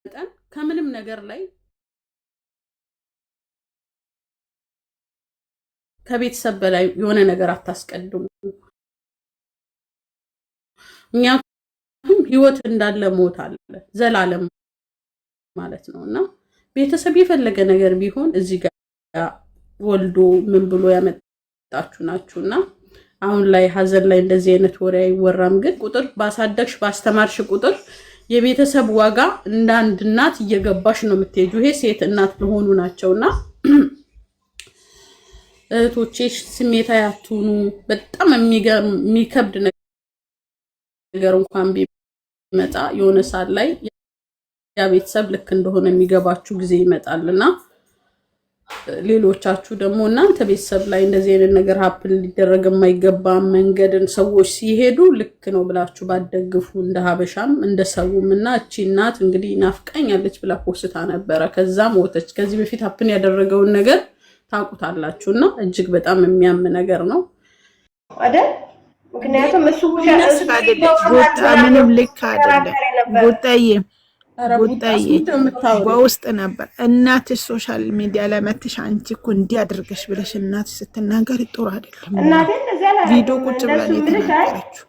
መጠን ከምንም ነገር ላይ ከቤተሰብ በላይ የሆነ ነገር አታስቀድሙ። ምክንያቱም ህይወት እንዳለ ሞት አለ ዘላለም ማለት ነውና ቤተሰብ የፈለገ ነገር ቢሆን እዚህ ጋር ወልዶ ምን ብሎ ያመጣችሁ ናችሁና አሁን ላይ ሀዘን ላይ እንደዚህ አይነት ወሬ አይወራም። ግን ቁጥር ባሳደግሽ ባስተማርሽ ቁጥር የቤተሰብ ዋጋ እንደ አንድ እናት እየገባሽ ነው የምትሄጂው። ይሄ ሴት እናት ለሆኑ ናቸውና እህቶቼ ስሜታዊ አትሁኑ። በጣም የሚከብድ ነገር እንኳን ቢመጣ የሆነ ሰዓት ላይ ያ ቤተሰብ ልክ እንደሆነ የሚገባችሁ ጊዜ ይመጣልና ሌሎቻችሁ ደግሞ እናንተ ቤተሰብ ላይ እንደዚህ አይነት ነገር ሀፕል ሊደረግ የማይገባ መንገድን ሰዎች ሲሄዱ ልክ ነው ብላችሁ ባደግፉ እንደ ሀበሻም እንደ ሰውም እና እቺ እናት እንግዲህ ናፍቃኛለች ብላ ፖስታ ነበረ። ከዛ ሞተች። ከዚህ በፊት ሀፕን ያደረገውን ነገር ታውቁታላችሁና እጅግ በጣም የሚያም ነገር ነው አይደል? ምክንያቱም እሱ ምንም ልክ አይደለም። ጉዳይ በውስጥ ነበር። እናትሽ ሶሻል ሚዲያ ላይ መጥተሽ አንቺ እኮ እንዲህ አድርገሽ ብለሽ እናትሽ ስትናገር ጥሩ አይደለም። ቪዲዮ ቁጭ ብላ የተናገረችው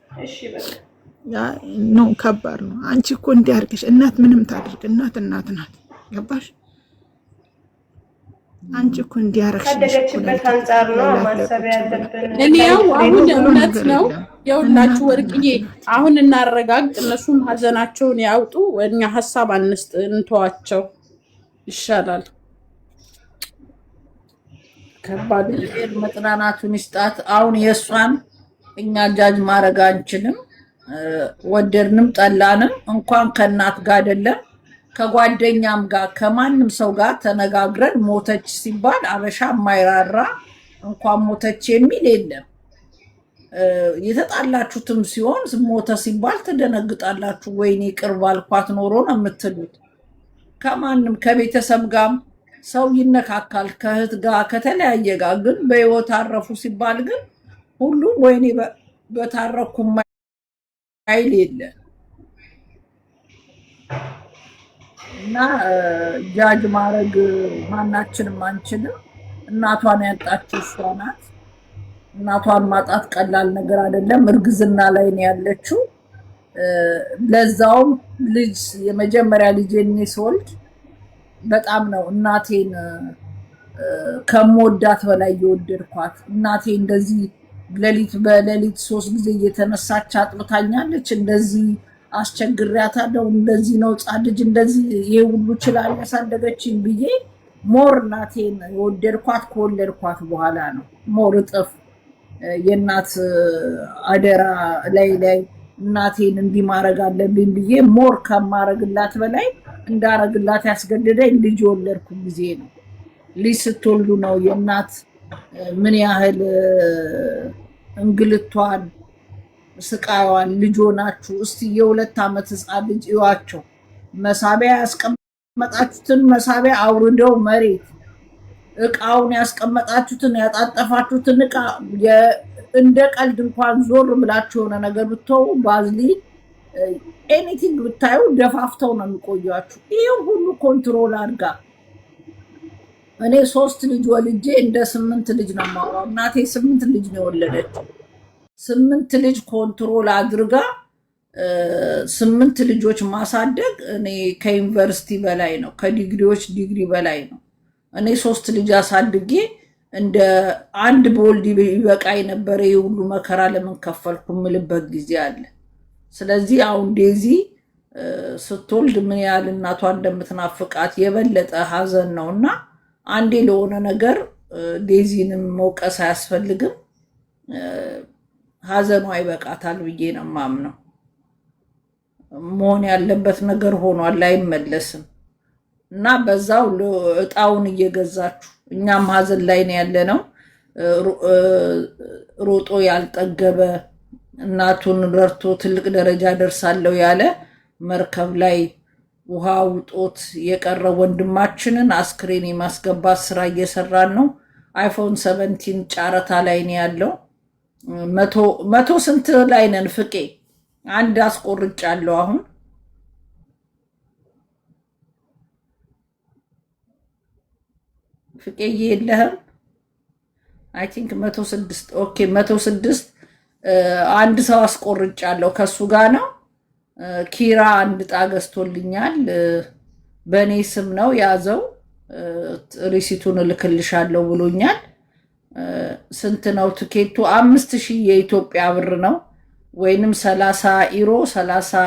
ነው፣ ከባድ ነው። አንቺ እኮ እንዲህ አድርገሽ እናት ምንም ታድርግ፣ እናት ናት። ገባሽ? አንቺ እኮ እንዲያረክሽ ከደገችበት አንፃር ነው ማሰብ ያለብን። እኔው አሁን እውነት ነው የሁላችሁ ወርቅዬ፣ አሁን እናረጋግጥ። እነሱም ሀዘናቸውን ያውጡ፣ እኛ ሐሳብ አንስጥ፣ እንተዋቸው ይሻላል። ከባድ መጥናናቱን ይስጣት። አሁን የእሷን እኛ ጃጅ ማድረግ አንችልም። ወደድንም ጠላንም እንኳን ከእናት ጋር አይደለም ከጓደኛም ጋር ከማንም ሰው ጋር ተነጋግረን ሞተች ሲባል አበሻ ማይራራ እንኳን ሞተች የሚል የለም። የተጣላችሁትም ሲሆን ሞተ ሲባል ትደነግጣላችሁ። ወይኔ ቅርብ አልኳት ኖሮ ነው የምትሉት። ከማንም ከቤተሰብ ጋር ሰው ይነካካል፣ ከእህት ጋር ከተለያየ ጋር። ግን በህይወት አረፉ ሲባል ግን ሁሉም ወይኔ በታረኩ ማይል የለ እና ጃጅ ማድረግ ማናችንም አንችልም። እናቷን ያጣችው እሷ ናት። እናቷን ማጣት ቀላል ነገር አይደለም። እርግዝና ላይ ነው ያለችው። ለዛውም ልጅ የመጀመሪያ ልጄን ስወልድ በጣም ነው እናቴን ከሞዳት በላይ የወደድኳት። እናቴ እንደዚህ በሌሊት 3 ጊዜ እየተነሳች አጥብታኛለች። እንደዚህ አስቸግሪያታለሁ። እንደዚህ ነው ጻ ልጅ እንደዚህ ይሄ ሁሉ ይችላል ያሳደገችኝ ብዬ ሞር እናቴን የወደድኳት ከወለድኳት በኋላ ነው። ሞር እጥፍ የእናት አደራ ላይ እናቴን እንዲማረግ አለብኝ ብዬ ሞር ከማረግላት በላይ እንዳረግላት ያስገደደኝ ልጅ ወለድኩ ጊዜ ነው። ልጅ ስትወልዱ ነው የእናት ምን ያህል እንግልቷን ስቃዋን ልጅ ሆናችሁ እስቲ የ2 ዓመት ህፃን ልጅ እዩዋቸው። መሳቢያ ያስቀመጣችሁትን መሳቢያ አውርደው መሬት እቃውን ያስቀመጣችሁትን ያጣጠፋችሁትን እቃ እንደ ቀልድ እንኳን ዞር ብላችሁ የሆነ ነገር ብትው ባዝሊን ኤኒቲንግ ብታዩ ደፋፍተው ነው የሚቆያችሁ። ይሄው ሁሉ ኮንትሮል አድርጋ እኔ 3 ልጅ ወልጄ እንደ 8 ልጅ ነው የማወራው። እናቴ 8 ልጅ ነው የወለደችው። 8 ልጅ ኮንትሮል አድርጋ 8 ልጆች ማሳደግ እኔ ከዩኒቨርሲቲ በላይ ነው፣ ከዲግሪዎች ዲግሪ በላይ ነው። እኔ 3 ልጅ አሳድጌ እንደ አንድ ቦልድ ይበቃኝ ነበር። የሁሉ መከራ ለምን ከፈልኩ ምልበት ጊዜ አለ። ስለዚህ አሁን ዴዚ ስትወልድ ምን ያህል እናቷ እንደምትናፍቃት የበለጠ ሀዘን ነውና አንዴ ለሆነ ነገር ዴዚንም መውቀስ አያስፈልግም። ሀዘኗ ይበቃታል ብዬ ነው የማምነው። መሆን ያለበት ነገር ሆኗል፣ አይመለስም። እና በዛው እጣውን እየገዛችሁ እኛም ሀዘን ላይ ነው ያለነው። ሮጦ ያልጠገበ እናቱን ረድቶ ትልቅ ደረጃ ደርሳለሁ ያለ መርከብ ላይ ውሃ ውጦት የቀረ ወንድማችንን አስክሬን የማስገባት ስራ እየሰራን ነው። አይፎን 17 ጨረታ ላይ ነው ያለው። 100 ስንት ላይ ነን ፍቄ? አንድ አስቆርጫለሁ አሁን ፍቄዬ የለህም? አይ ቲንክ 106 ኦኬ 106 አንድ ሰው አስቆርጫለሁ ከሱ ጋር ነው። ኪራ አንድ ዕጣ ገዝቶልኛል በእኔ ስም ነው ያዘው። ሪሲቱን እልክልሻለሁ ብሎኛል። ስንት ነው ትኬቱ? 5000 የኢትዮጵያ ብር ነው ወይንም 30 ዩሮ 30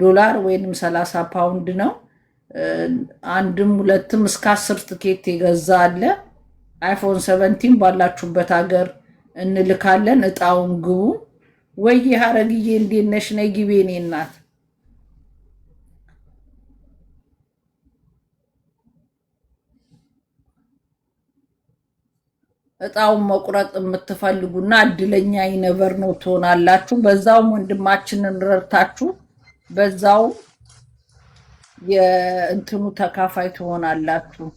ዶላር ወይንም 30 ፓውንድ ነው። አንድም ሁለትም እስከ 10 ትኬት የገዛ አለ። አይፎን 17 ባላችሁበት ሀገር እንልካለን። እጣውን ግቡ። ወይ ሀረግዬ እንዴት ነሽ? ነይ ግቢ የኔ እናት። እጣውን መቁረጥ የምትፈልጉና እድለኛ ይነበር ነው ትሆናላችሁ። በዛውም ወንድማችንን ረድታችሁ በዛው የእንትኑ ተካፋይ ትሆናላችሁ።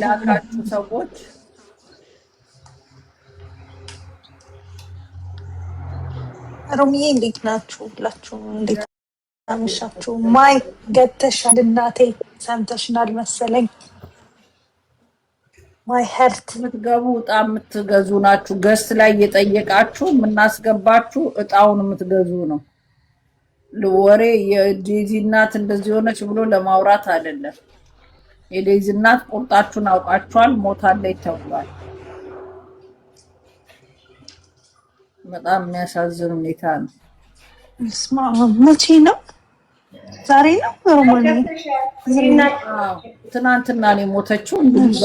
ላካችሁ ሰዎች ሮሚዬ እንዴት ናችሁ? ሁላችሁ እንዴት አመሻችሁ? ማይ ገተሻል እናቴ፣ ሰምተሽናል መሰለኝ። ማይ ሄርት የምትገቡ እጣ የምትገዙ ናችሁ። ገስት ላይ እየጠየቃችሁ የምናስገባችሁ እጣውን የምትገዙ ነው። ወሬ የዴዚ እናት እንደዚህ ሆነች ብሎ ለማውራት አይደለም። የዴዚ እናት ቁርጣችሁን አውቃችኋል። ሞታለች ተብሏል። በጣም የሚያሳዝን ሁኔታ ነው። መቼ ነው? ዛሬ ነው? ሮማን ትናንትና ነው የሞተችው። አዲስ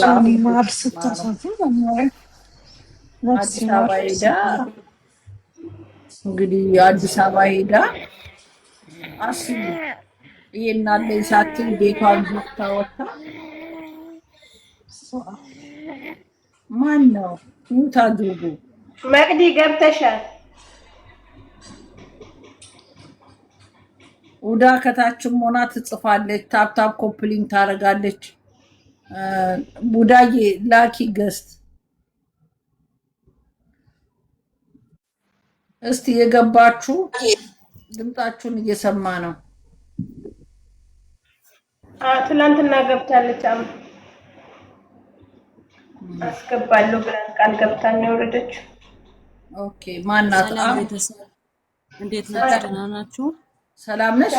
አበባ ሄዳ እንግዲህ አዲስ አበባ ሄዳ አስቡ ይሄናለኝ ሳትል ቤቷን ዘግታ ወጣ። ማን ነው ሙታ አድርጉ። መቅዲ ገብተሻል? ውዳ ከታችም ሆና ትጽፋለች። ታፕታፕ ኮፕሊንግ ታደርጋለች። ቡዳዬ ላኪ ገስት እስቲ የገባችሁ ድምጣችሁን እየሰማ ነው። ትናንትና ገብታለች። አስገባለሁ ብላ ቃል ገብታ ነው የወረደችው። ኦኬ ማናት? እንዴት ናችሁ? ደህና ናችሁ? ሰላም ነሽ?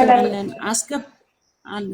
አስገብ አለ